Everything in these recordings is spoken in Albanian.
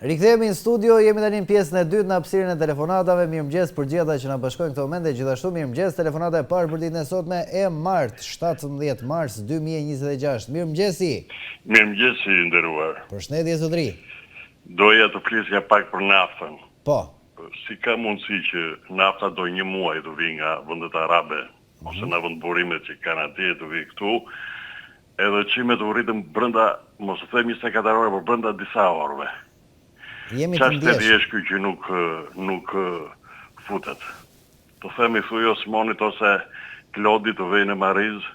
Rikthehemi në studio, jemi tani në pjesën e dytë në hapësirën e telefonatave. Mirëmëngjes për gjithë ata që na bashkojnë këto momente, gjithashtu mirëmëngjes telefonata e parë për ditën e sotme e martë, 17 mars 2026. Mirëmëngjesi. Mirëmëngjesi i nderuar. Përshëndetje zotëri. Doja të flisja pak për naftën. Po. Si ka mundësi që nafta do 1 muaj të vi nga vendet arabe, ose nga vendburimet që kanë atje të vi këtu, edhe qimet u rritën brenda, mos të them 24 orë, por brenda disa orëve. Jemi të ndjeshëm. Çfarë është ky që nuk futet? Të themi thuj Osmonit ose Klodit të vejnë në Mariz,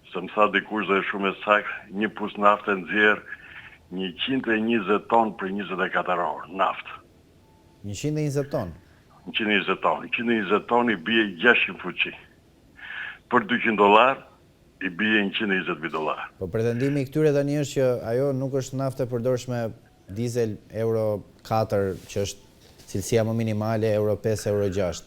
se më tha dikush dhe shumë e saktë, një pus nafte nxjerr 120 ton për 24 orë, naftë. 120 ton. 120 ton. 120 ton i bie 600 fuqi. Për $200 i bie $120. Po pretendimi i këtyre tani është që ajo nuk është naftë e përdorshme dizel euro 4, që është cilësia më minimale, euro 5, euro 6.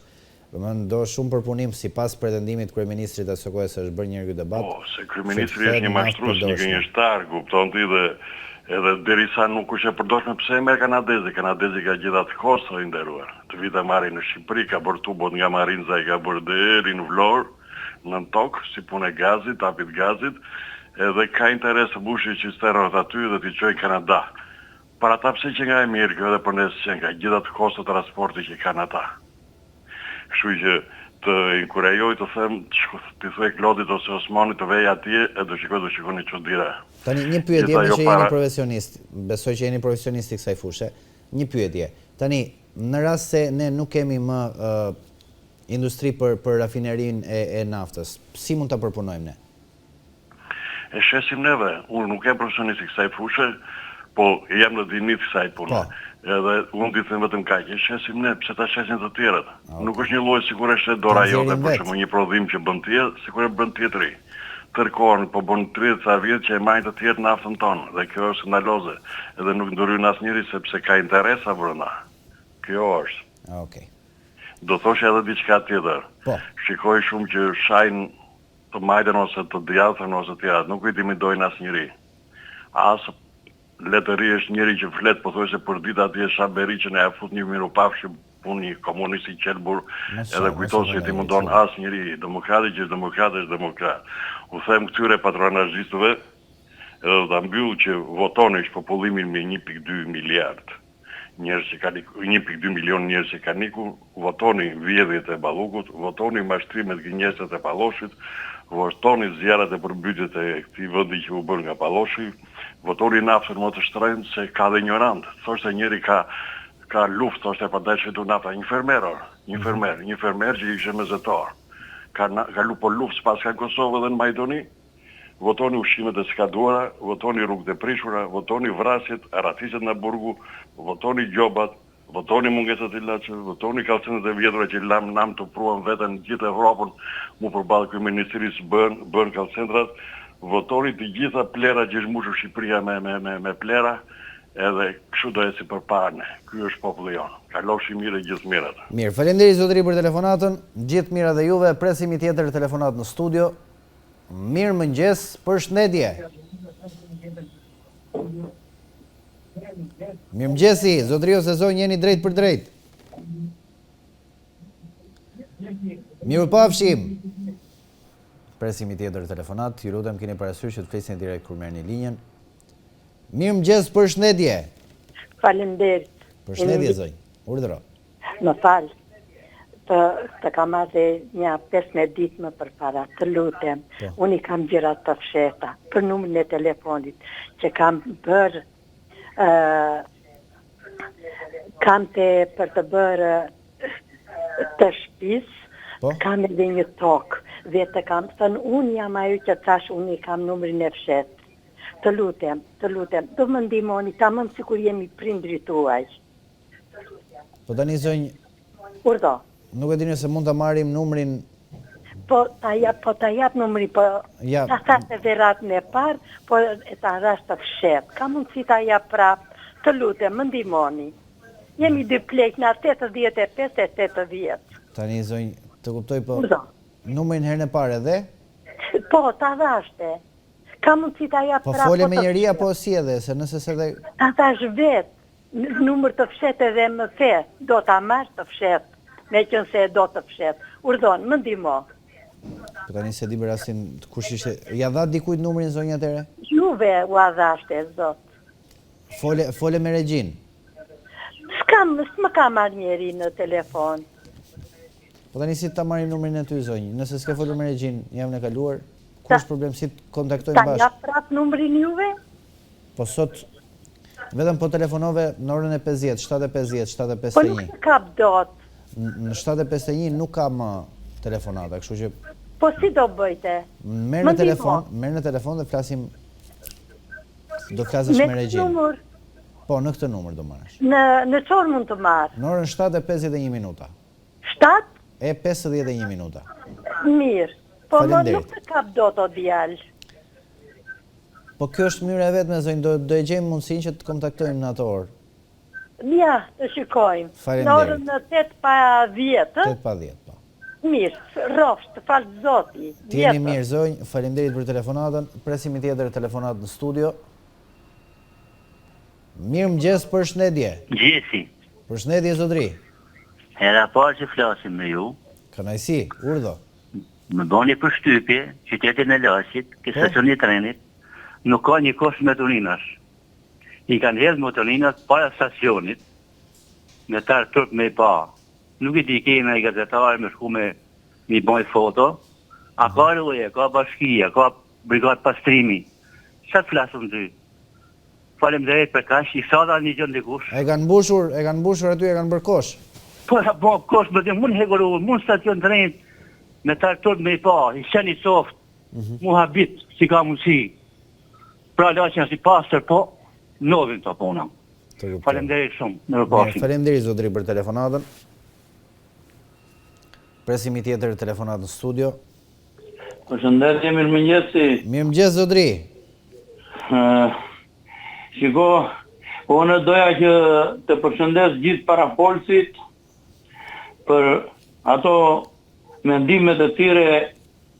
Domethënë do shumë përpunim sipas pretendimit kryeministrit asaj kohe se është bërë një ky debat. Po, se kryeministri është një mashtrues, një gënjeshtar, kupton ti, dhe edhe derisa nuk është e përdorshme, pse e merr kanadezi? Kanadezi ka gjithë atë kosto i nderuar. Të vita marrin në Shqipëri, ka bërë tubot nga Marinza, i ka bërë deri në Vlorë, në tokë, si punë e gazit, tapit gazit, edhe ka interes të bushi që sterot aty dhe t'i çojë Kanada. Para ta pse që nga e mirë kjo edhe për nesë që nga gjitha të kosto transporti që kanë ata. Kështu që të inkurajoj të them, të thuaj Klodit ose Osmanit të vej atje e do shikoni çuditëra. Tani një pyetje që jeni profesionist, besoj që jeni profesionist i kësaj fushë. Një pyetje. Tani në rast se ne nuk kemi më industri për rafinerinë e naftës, si mund ta përpunojmë ne? E shesim neve. Unë nuk jam profesionist i kësaj fushë, po jam në dinit kësaj punë. Edhe unë t'i them vetëm kaq, e shesim ne, pse ta shesin të tjerët. Nuk është një lloj sigurisht e dora jote, për shembull një prodhim që bën ti, sigurisht bën tjetri. Tërkohën po bën 30 vjet që e marrin të tjerë naftën tonë, dhe kjo është skandaloze. Edhe nuk ndryn asnjëri sepse ka interesa brenda. Kjo është. Okej. Do thosh edhe diçka tjetër. Po. Shikoj shumë që shajnë të majtën ose të djathtën ose të tjerat, nuk intimidojnë asnjëri. As letëri është njëri që flet, po thoj se për ditë atje Shaberi që ne ja fut një mirupafshim punë një komunist i qelbur, edhe kujton se ti mundon asnjëri, demokrati që është demokrat. U them këtyre patronazhistëve, edhe ta mbyll që votoni popullimin me 1.2 miliard. Njerëz që kanë 1.2 milion njerëz që kanë ikur, votoni vjedhjet e Ballukut, votoni mashtrimet gënjeshtet e Palloshit, votoni zjarrat e përmbytjet e këtij vendi që u bën nga Palloshi, votoni naftën më të shtrenjtë se ka dhe ignorant. Thoshte njëri ka luftë, thoshte pastaj do nafta një fermer që ishte mezetar. Ka lupo luftë pas ka Kosovë dhe në Maqedoni. Votoni ushqimet e skaduara, votoni rrugët e prishura, votoni vrasjet, ratisjet në burgu, votoni gjobat, votoni mungesat e ilaçeve, votoni kallëcendet e vjetra që nam të pruan veten gjithë Evropën, mu përballë kryeministrisë bën kallëcentrat, votoni të gjitha plerat që zhmushur Shqipëria me plera, edhe kështu do eci përpara ne. Ky është populli jon. Kalofshi mirë e gjithë mirat. Mirë, faleminderit zotëri për telefonatën, gjithë mirat dhe juve, presim një tjetër telefonat në studio. Mirë mëngjes, përshëndetje. Mirë mëngjesi, zotëri ose zonjë, jeni drejt për drejt. Mirë pafshim. Presim një tjetër telefonat, ju lutem keni parasysh që të flisni direkt kur merrni linjën. Mirë mëngjes, përshëndetje. Faleminderit. Përshëndetje zonjë, urdhëro. Më fal. Të kam marrë një 15 ditë më përpara, të lutem. Unë i kam gjërat të fsheta për numrin e telefonit që kam bërë për të bërë të shtëpis, kam edhe një tokë. Vetë kam thënë, unë jam ajo që thash, unë i kam numrin e fshet. Të lutem, do më ndihmoni, tamam sikur jemi prindrit tuaj. Po tani zonjë, Urdhë. Nuk e dini se mund të marrim numrin. Po ta jap numrin, po ta thasë veratën e parë, po ta rash të fshet. Ka mundësi ta jap prap, të lutem, më ndihmoni. Jemi dy plek në 85 e 80. Tani zonjë, të kuptoj po. Numrin herën e parë edhe? Po, ta rashte. Ka mundësi ta jap prap. Po fole me njëri apo si edhe, se nëse se dhe... Ta thash vetë. numër të fshet edhe më the, do ta marr të fshet, me qënë se do të fshet. Urdhon, më ndihmo. Po tani se di për rastin kush ishte, ja dha dikujt numrin zonja Tere? Juve u adhashte, zot. Fole me regjin. S'më ka marrë njeri në telefon. Po tani si ta marrim numrin e ty zonjë? Nëse s'ke folur me regjin, jam në kaluar, ku është problem si të kontaktojmë bashkë? Ta jap prap numrin juve? Po sot vetëm po telefonove në orën e 50, 7:50, 7:51. Po nuk kap dot. Në 7:51 nuk ka më telefonata, kështu që po si do bëjte? Merr në telefon dhe flasim. Do flasësh me regjin. Po, në këtë numër do marrësh. Në çfarë mund të marr? Në orën 7:51 minuta. 7:51 minuta. Mirë. Po nuk të kap dot o djalë. Po kjo është mënyra e vetme zonjë, do e gjejmë mundësinë që të kontaktojmë në atë orë. Ja, të shikojmë. Në orën 8:10. 8:10, po. Mirë, rrofsh, të falë zoti. T'jeni mirë zonjë, faleminderit për telefonatën, presim i tjetër telefonat në studio. Mirë mëngjes, përshëndetje. Gjesi. Përshëndetje zotri. Hera parë që flasim me ju. Kënaqësi, urdhë. Më bani përshtypje, qytetin e Laçit, ke stacionit trenit, nuk ka një kosh motorinash. I kanë hedhë motorinat para stacionit, me tarë turp me i pa. Nuk i di kena i gazetarë me shku me një boj foto, a ka roje, ka bashkia, ka brigat pastrimi. Qa të flasëm ty? Faleminderit për kash, i sa da një gjën dikush. E kanë mbushur aty, e kanë bërë kosh. Po, kosh, më dhe mund heguru, mund stacion trenit, me tarë turp me i pa, i qeni soft, mu habit, si ka mundësi. Pra Laçi si pastër, po, novin të pona. Faleminderit shumë, në rëpashim. Faleminderit zotri për telefonatën. Presim i tjetër telefonat në studio. Përshëndetje, mirëmëngjesi. Mirëmëngjes zotri. Shiko, unë doja që të përshëndes gjithë parapolësit për ato mendimet e tyre,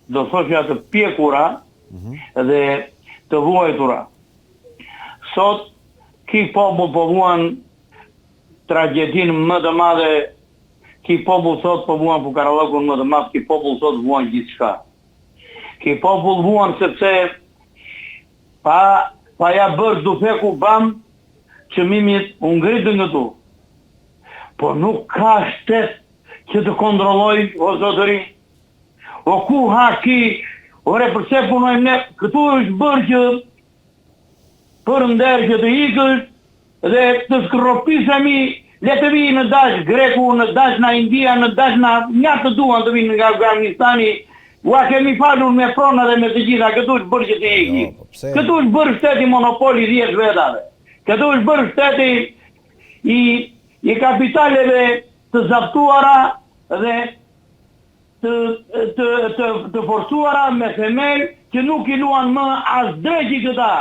do thoshja të pjekura dhe të vuajtura. Sot, ki popull po vuan tragedin më të madhe, ki popull sot po vuan fukarallëkun më të madhe, ki popull sot vuan gjithë shka. Ki popull vuan sepse pa ja bërë dufeku bam që mimit unë ngritë nga tu. Po nuk ka shtet që të kontrolloj, o zotëri. O ku ha ki, ore përse punojmë ne, këtu është bërë që për ndërë që të ikës dhe të skropisemi, le të vi në dash Greku, në dash në India, në dash në njatë të duan të vinë nga Afganistani, ua kemi falur me prona dhe me të gjitha, këtu është bërë që të iki. Këtu është bërë shteti monopoli 10 vetave. Këtu është bërë shteti i kapitaleve të zaptuara dhe të forcuara me themel që nuk i luan më as drejti këta.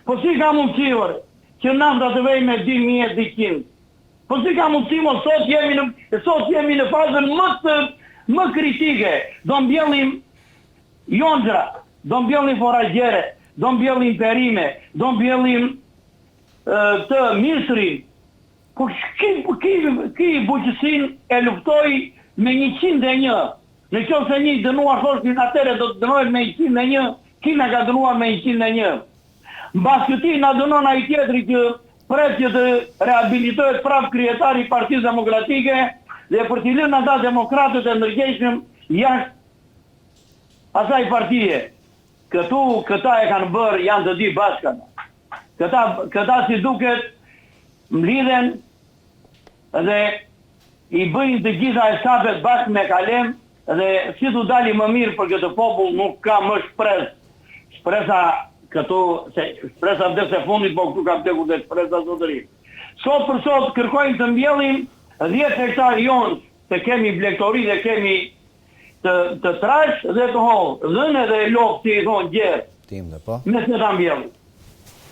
Po si ka mundësi ore, që nafta të vej me 2.200. Po si ka mundësi mo, sot jemi në fazën më kritike. Do mbjellim jonxhra, do mbjellim foraggjere, do mbjellim perime, do mbjellim të misrin. Po ki buqësin e luftoj me 101. Në qo se një dënuar thoshtin atere do të dënojt me 101, kina ka dënuar me 101. Mbas këti nga dënon a i tjetëri që pret që të rehabilitohet prap krijetari Partisë Demokratike dhe për t'i lënë ata demokratët e ndërgjegjshëm jashtë asaj partije. Këta e kanë bërë, janë të dy bashkat. Këta si duket mlidhen dhe i bëjnë të gjitha etapet bashkë me kalem dhe si t'u dali më mirë për këtë popull nuk ka më shpresë. Shpresa këtu, shpresa vdes e fundit, po këtu ka vdekur dhe shpresa zotëri. Sot për sot kërkojnë të mbjellim 10 hektar jonë, të kemi blektori dhe kemi të trash dhe të hollë, dhënë dhe lokë që i thonë gjerë. Me se ta mbjellim.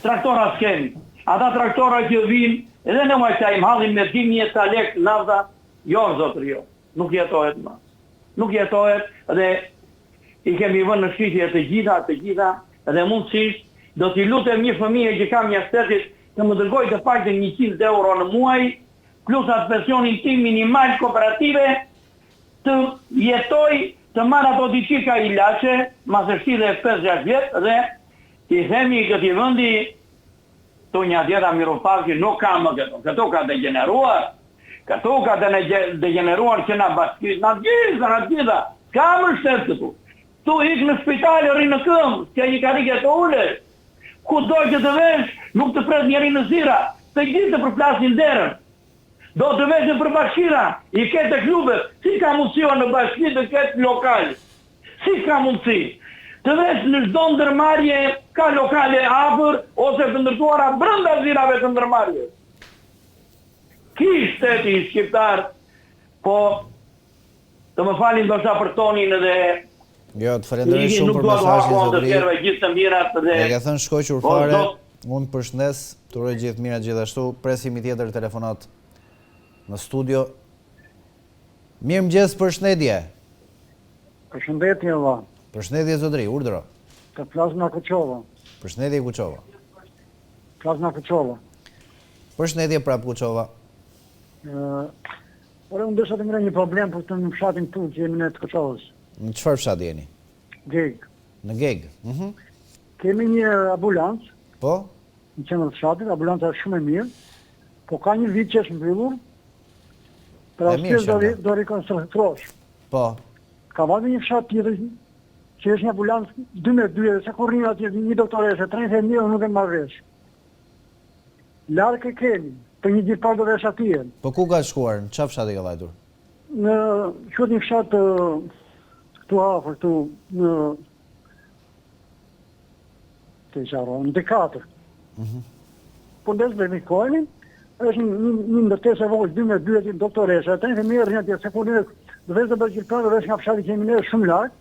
Traktora s'kemi. Ata traktora që vinë, edhe në majta im halin me 10.000 lekë nafta, jo zotëri jo. Nuk jetohet ma. Nuk jetohet dhe i kemi vënë në shkritje të gjitha, dhe mundësisht do t'i lutem një fëmijë që kam një shtetit të më dërgoj të paktën 100 euro në muaj, plus atë pensionin tim minimal kooperative, të jetoj, të marrë ato diçika ilaçe, masërsi dhe 5-6 vjetë, dhe i themi këtij vendi, to një djeta Miropavki nuk ka më këto ka degeneruar, këto ka degeneruar që na baskit, na gjitha, ka më shtet këtu. Tu ik në spital, rri në këmbë, që i ka rike të ule, ku do që të vesh, nuk të pres njeri në zira, të gjithë të përplasin derën. Do të vesh në përbashkira, i ketë të klubet, si ka mundësi në bashki të ketë lokal, si ka mundësi. Të vesh në çdo ndërmarrje ka lokale afër ose të ndërtuara brenda zirave të ndërmarrjes. Ky shteti shqiptar, po të më falin ndoshta për tonin edhe jo, të falenderoj shumë për mesazhin zotëri. Gjithë të mirat dhe e ka thënë shkoqur fare. Unë përshëndes, të uroj gjithë mirat gjithashtu. Presim një tjetër telefonat në studio. Mirëmëngjes, përshëndetje. Përshëndetje valla. Përshëndetje zotëri, urdhëro. Të flas nga Kuçova. Përshëndetje Kuçova. Flas nga Kuçova. Përshëndetje prap Kuçova. Por unë desha të ngrej një problem për të në fshatin tu që jemi në të Kuçovës. Në çfarë fshat jeni? Geg. Në Geg. Kemi një ambulancë. Po? Në qendër të fshatit, ambulanca është shumë e mirë, po ka një vit që është mbyllur. Për arsye do rikonstruktohesh. Po. Ka vazhdi një fshat tjetër që është një ambulancë 12 se kur rrin atje një doktoreshe, 30.000 nuk e marr vesh. Larg e kemi, për një ditë parë do vesh atje. Po ku ka shkuar? Në çfarë fshati ka vajtur? Në qoftë një fshat këtu afër, këtu në në Dekatër. Po ndes me Mikonin, është një ndërtesë e vogël 12 doktoreshe, 30.000 rrin atje se kur do vesh të bëj gjithë do vesh nga fshati që jemi ne shumë larg.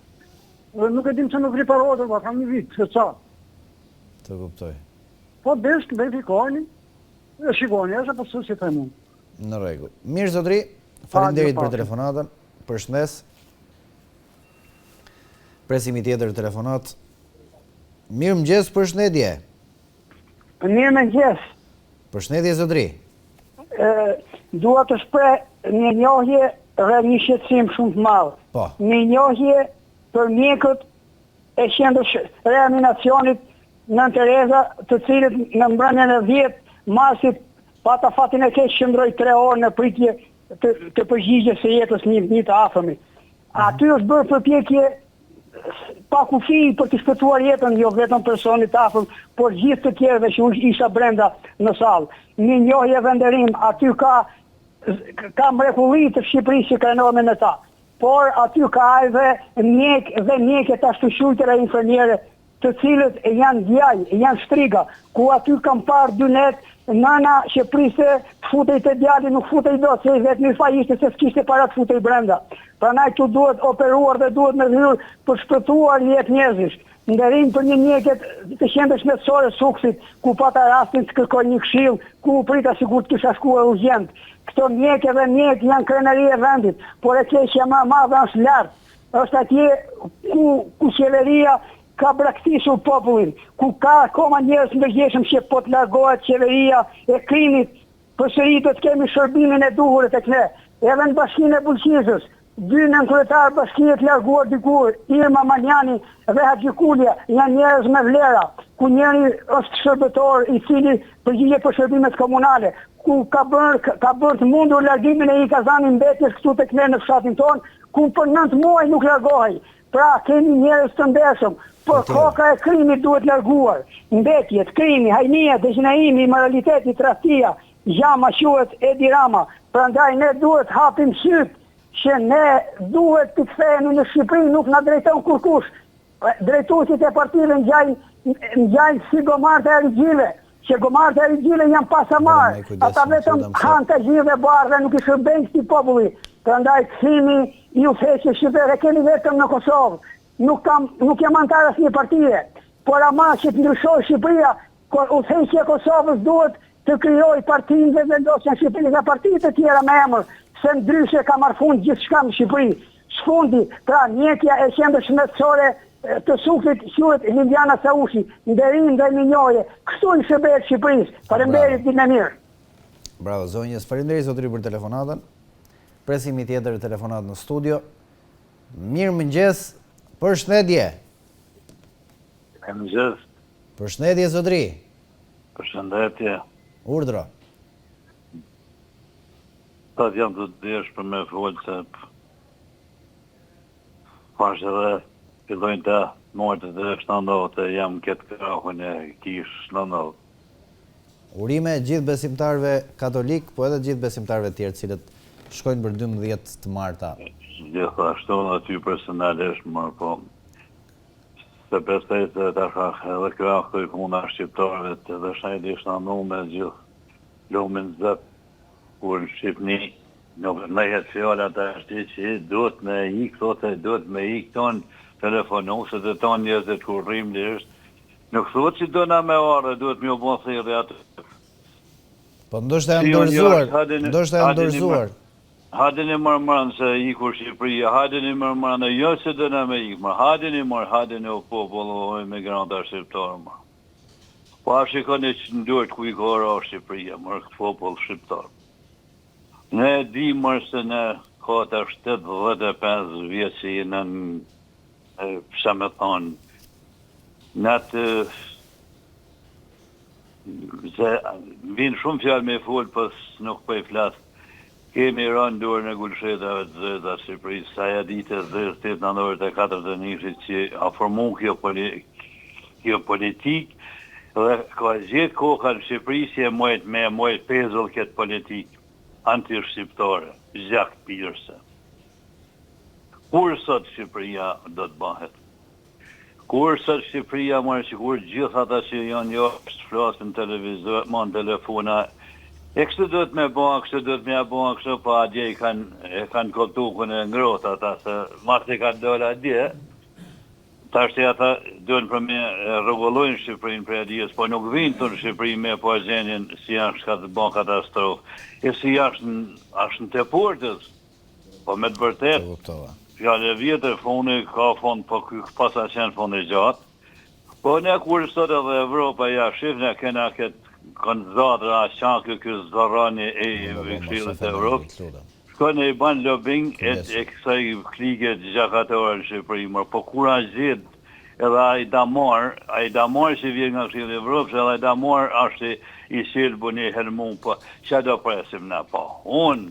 Nuk e dim se nuk riparohet, ma kam një vit, se ca. Të kuptoj. Po desh të verifikonin, e shikoni, është apo si them unë. Në rregull. Mirë zotëri, faleminderit për telefonatën. Përshëndes. Presim një tjetër telefonat. Mirëmëngjes, përshëndetje. Mirëmëngjes. Përshëndetje zotëri. Dua të shpreh një njohje dhe një shqetësim shumë të madh. Po. Një njohje për mjekët e qendrës reanimacionit Nën Tereza, të cilët në mbrëmjen e 10 marsit pata fatin e keq qëndroi 3 orë në pritje të përgjigjes së jetës një të afërmit. Aty është bërë përpjekje pa kufi për të shpëtuar jetën, jo vetëm personit të afërm, por gjithë të tjerëve që isha brenda në sallë. Një njohje venderim, aty ka mrekulli të Shqipërisë që krenohen në ta. Por aty ka edhe mjekë të ashtushujtëra infermiere, të cilët janë djaj, janë shtriga, ku aty kam parë 2 net, nana që priste të futej të djali, nuk futej do, se vetë një fa ishte se s'kishte para të futej brenda. Prandaj tu duhet operuar dhe duhet me hyrë për shpëtuar jetë njerëzish. Nderim për një mjeket të qendrës shëndetësore Suksit, ku pata rastin të kërkoj një këshill, ku prita sikur të kisha shkuar urgjent. Këto mjekë dhe mjekë janë krenari e vendit, por e keqja më e madhe është lart. Është atje ku qeveria ka braktisur popullin, ku ka akoma njerëz ndërgjegjshëm që po të largohet qeveria e krimit, përsëri do të kemi shërbimin e duhur tek ne. Edhe në bashkinë e Bulqizës, 2 nënkretar bashkie të larguar dikur, Irma Manjani dhe Haxhi Kulja, janë njerëz me vlera, ku njëri është shërbëtor i cili përgjigjet për shërbimet komunale, ku ka bërë të mundur largimin e Ikazani mbetjes këtu tek ne në fshatin ton, ku për 9 muaj nuk largohej. Pra kemi njerëz të ndershëm, por koka e krimit duhet larguar. Mbetjet, krimi, hajnia, degjinaimi, immoraliteti, tradhtia, gjama quhet Edi Rama. Prandaj ne duhet hapim syt që ne duhet të kthehemi në Shqipëri, nuk na drejton kurkush. Drejtuesit e partive ngjajnë si gomartë e rigjive, që gomartë e rigjive janë pasamar. Ata vetëm hanë të gjithë e bardhe, nuk i shërbejnë këtij populli. Prandaj kthimi i udhëheqjes shqiptare kemi vetëm në Kosovë. Nuk jam antar asnjë partie, por ama që të ndryshojë Shqipëria, udhëheqja e Kosovës duhet të krijojë partinë dhe vendosjen e Shqipërisë nga partitë të tjera me emër, se ndryshe ka marrë fund gjithçka në Shqipëri. Sfundi, pra mjekja e qendrës shëndetësore të sufit quhet Liliana Saushi, nderim ndaj minjoje. Kështu i shërbet Shqipërisë. Faleminderit, ditë e mirë. Bravo, zonjës. Faleminderit zotëri për telefonatën. Presim një tjetër telefonat në studio. Mirë mëngjes, përshëndetje. Mëngjes. Përshëndetje zotëri. Përshëndetje. Urdhro. Pat jam të desh për me folë se pash edhe fillojnë të morët dhe shtandohet e jam këtë krahun e kish shtandohet. Urime gjithë besimtarve katolik, po edhe gjithë besimtarve tjerë cilët shkojnë për 12 të marta. Gjithashtu aty personalisht, më po se besoj se tasha edhe krahu i puna shqiptarëve edhe shajdi shtandu me gjithë lumin zët. Kur në Shqipni, nuk me jetë fjallë ata është që duhet me ikë, thote duhet me ikë tonë telefonuset dhe tonë njëzët kur rrim dhe është. Nuk thot që do na me arë, duhet me u bon thirë atë. Po ndoshta e ndërzuar, ndoshta e ndërzuar. Hadin e mërmërën se ikur Shqipëria, hadin e mërmërën e jo që do na me ikë, hadin e o popullë o emigranta shqiptarë më. Po a shikoni që ndurët ku i kora o Shqipëria, mërë këtë popullë shqiptarë. Ne di mërë se ne kota 7-15 vjetë që jenë në pësha me thonë, në të vinë shumë fjallë me full, pës nuk për i flasë. Kemi rënë durë në gulshetave të zërët a Shqipërisë, sa ja ditë e zërët 8-4 që a formu kjo politikë, dhe ka gjithë koka në Shqipërisë e mojtë pezull këtë politikë. Anti-shqiptare, gjakt pirëse. Kur sot Shqipëria do të bëhet? Kur sot Shqipëria mërë që kur gjithë ata që janë jashtë flasë në televizor, në telefona, e kështë do të me bëha, kështë do të me bëha, kështë pa adje e kanë kotukën e ngrot ata, se martë i kanë dole adje, ta është e ata dojnë për me rregullojnë Shqipërinë për adjes, po nuk vinë të në Shqipëri me po gjenjen si janë shka të bënë katastrofë. E si ashtë në të portës, po me të vërtet, fjallë e vjetër foni ka fond, po pasa qenë fond e gjatë, po ne kur sot edhe Evropa ja shif, ne kena këtë konzadra, qankë këtë zarani e Këshillit të Evropë, shkojnë e i banë lobbying e kësaj klike gjakatore në Shqipëri, po kur a gjithë, edhe a i damar që vjen nga Këshilli i Evropës, edhe a i damar është i silbu një helmun, po që do presim na po. Unë,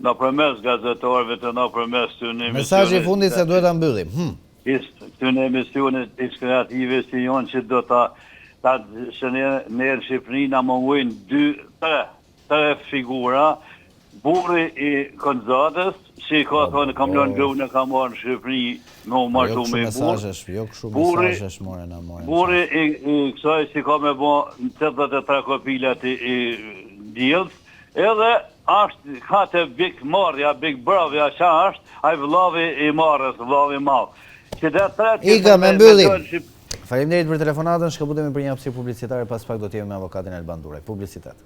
në përmes gazetarëve të në përmes të në emisionet... Mesazhi i fundit se duhet ta mbyllim. Të në emisionet diskreative si jonë që do ta që ne në Shqipëri na mungojnë 3 figura, burri i konzatës, që ka thonë kam lënë grunë, kam marrë në Shqipëri, me u martu me burë. Jo kështu mesazhesh more na more. Burri i kësaj që ka me bo 83 kopilat i djelës, edhe është ka të big marrja, big bravja që është, a i vllavi i marrës, vllavi malë. Iga me mbyllim. Faleminderit për telefonatën, shkëputemi për një hapësirë publicitare, pas pak do të jemi me avokatin Elban Duraj. Publicitet.